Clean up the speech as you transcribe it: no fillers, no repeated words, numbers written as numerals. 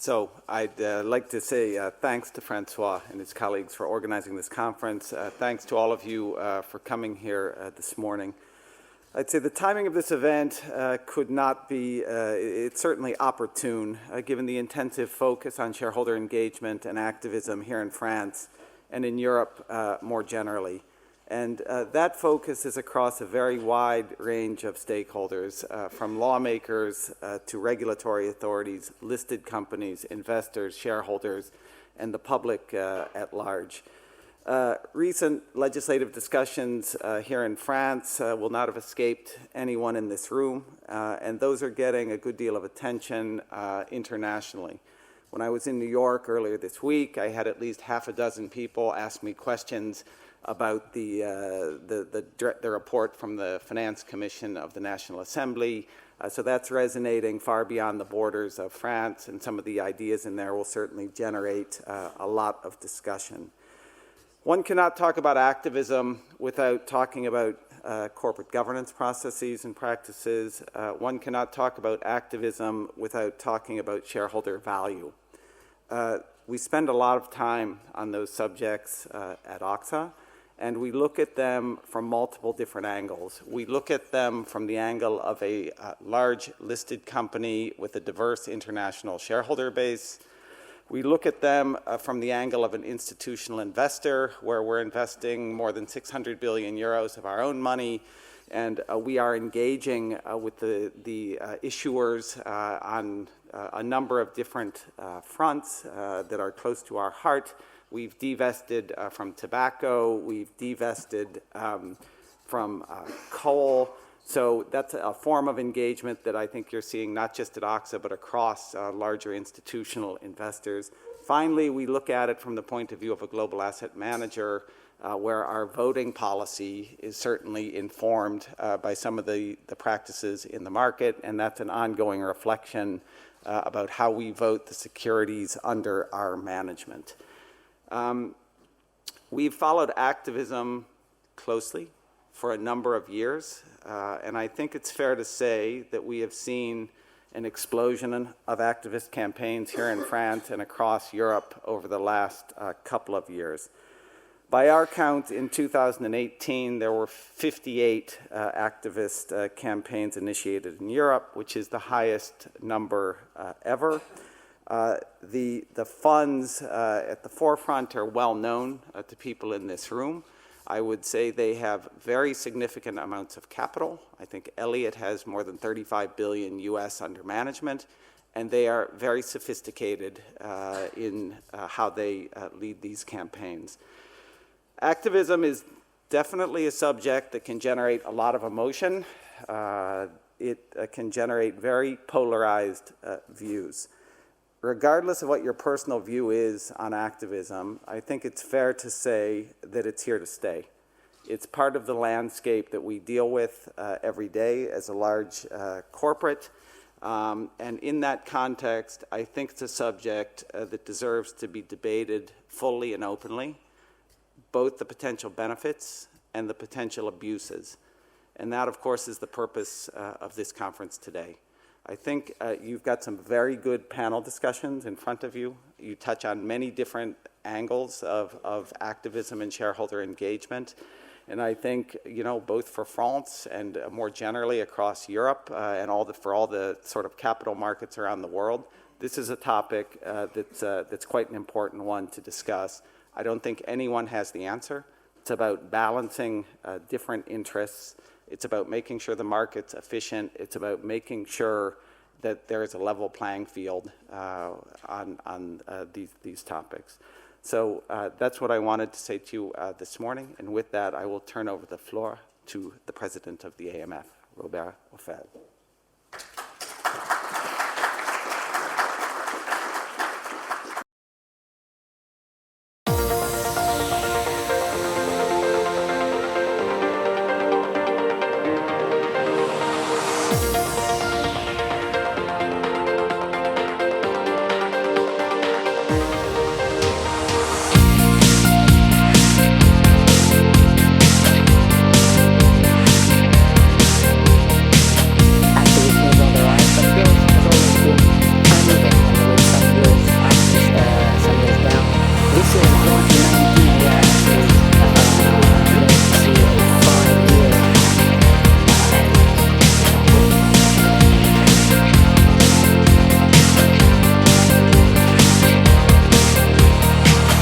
So I'd like to say thanks to Francois and his colleagues for organizing this conference. Thanks to all of you for coming here this morning. I'd say the timing of this event could not be, it's certainly opportune, given the intensive focus on shareholder engagement and activism here in France and in Europe more generally. And that focus is across a very wide range of stakeholders, from lawmakers to regulatory authorities, listed companies, investors, shareholders, and the public at large. Recent legislative discussions here in France will not have escaped anyone in this room, and those are getting a good deal of attention internationally. When I was in New York earlier this week, I had at least half a dozen people ask me questions about the report from the Finance Commission of the National Assembly. So that's resonating far beyond the borders of France, and some of the ideas in there will certainly generate a lot of discussion. One cannot talk about activism without talking about corporate governance processes and practices. One cannot talk about activism without talking about shareholder value. We spend a lot of time on those subjects at AXA, and we look at them from multiple different angles. We look at them from the angle of a large listed company with a diverse international shareholder base. We look at them from the angle of an institutional investor, where we're investing more than 600 billion euros of our own money, and we are engaging with the issuers on a number of different fronts that are close to our heart. We've divested from tobacco, we've divested from coal. So that's a form of engagement that I think you're seeing not just at AXA, but across larger institutional investors. Finally, we look at it from the point of view of a global asset manager, where our voting policy is certainly informed by some of the practices in the market, and that's an ongoing reflection about how we vote the securities under our management. We've followed activism closely for a number of years, and I think it's fair to say that we have seen an explosion of activist campaigns here in France and across Europe over the last couple of years. By our count, in 2018, there were 58 activist campaigns initiated in Europe, which is the highest number ever. The funds at the forefront are well known to people in this room. I would say they have very significant amounts of capital. I think Elliott has more than 35 billion US under management, and they are very sophisticated in how they lead these campaigns. Activism is definitely a subject that can generate a lot of emotion. It can generate very polarized views. Regardless of what your personal view is on activism, I think it's fair to say that it's here to stay. It's part of the landscape that we deal with every day as a large corporate. And in that context, I think it's a subject that deserves to be debated fully and openly, both the potential benefits and the potential abuses. And that, of course, is the purpose of this conference today. I think you've got some very good panel discussions in front of you. You touch on many different angles of activism and shareholder engagement. And I think, you know, both for France and more generally across Europe and for all the sort of capital markets around the world, this is a topic that's quite an important one to discuss. I don't think anyone has the answer. It's about balancing different interests. It's about making sure the market's efficient. It's about making sure that there is a level playing field on these topics. So that's what I wanted to say to you this morning. And with that, I will turn over the floor to the president of the AMF, Robert Ophel.